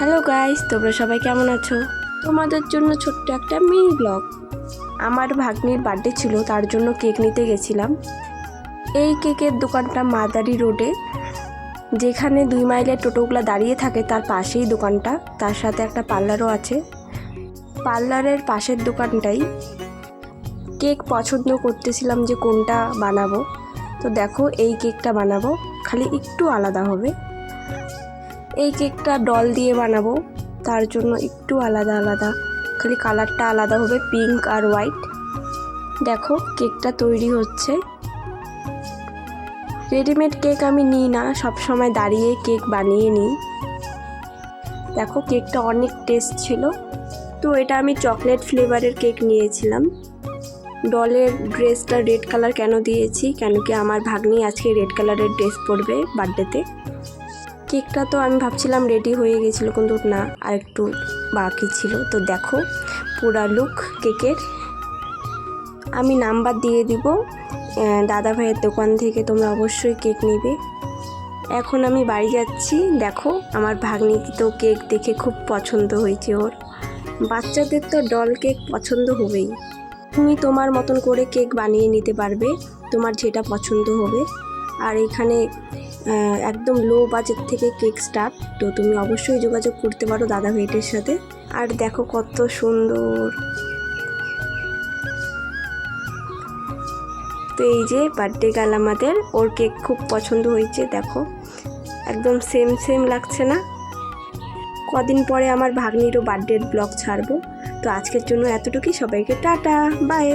Hello guys, তোমরা সবাই কেমন আছো? তোমাদের জন্য ছোট্ট একটা মিনি ব্লগ। আমার ভাগ্নির বার্থডে ছিল, তার জন্য কেক নিতে গেছিলাম। এই কেকের দোকানটা মাদারি রোডে, যেখানে 2 মাইলের টোটোগুলো দাঁড়িয়ে থাকে তার পাশেই দোকানটা। তার সাথে একটা পার্লারও আছে। পার্লারের পাশের দোকানটাই কেক পছন্দ করতেছিলাম যে কোনটা বানাবো। তো দেখো, এই কেকটা বানাবো, খালি একটু আলাদা হবে। এই কেকটা ডল দিয়ে বানাবো, তার জন্য একটু আলাদা খালি কালারটা আলাদা হবে, পিঙ্ক আর হোয়াইট। দেখো কেকটা তৈরি হচ্ছে। রেডিমেড কেক আমি নিই না, সব সময় দাঁড়িয়ে কেক বানিয়ে নিই। দেখো কেকটা অনেক টেস্ট ছিল। তো এটা আমি চকলেট ফ্লেভারের কেক নিয়েছিলাম। ডলের ড্রেসটা রেড কালার কেন দিয়েছি, কেন কি আমার ভাগ্নি আজকে রেড কালারের ড্রেস পরবে বার্থডেতে। কেকটা তো আমি ভাবছিলাম রেডি হয়ে গেছিলো, কিন্তু না, আর একটু বাকি ছিল। তো দেখো পুরা লুক কেকের। আমি নাম্বার দিয়ে দিব দাদা ভাইয়ের দোকান থেকে, তোমরা অবশ্যই কেক নেবে। এখন আমি বাড়ি যাচ্ছি। দেখো আমার ভাগ্নি তো কেক দেখে খুব পছন্দ হয়েছে ওর। বাচ্চাদের তো ডল কেক পছন্দ হবেই। তুমি তোমার মতন করে কেক বানিয়ে নিতে পারবে, তোমার যেটা পছন্দ হবে। আর এখানে একদম লো বাজেট থেকে কেক স্টার্ট। তো তুমি অবশ্যই যোগাযোগ করতে পারো দাদা ভাইয়ের সাথে। আর দেখো কত সুন্দর। তো এই যে বার্থডে গার্ল আমাদের, ওর কেক খুব পছন্দ হয়েছে। দেখো একদম সেম লাগছে না? কদিন পরে আমার ভাগ্নিরও বার্থডের ব্লগ ছাড়বো। তো আজকের জন্য এতটুকুই। সবাইকে টাটা, বাই।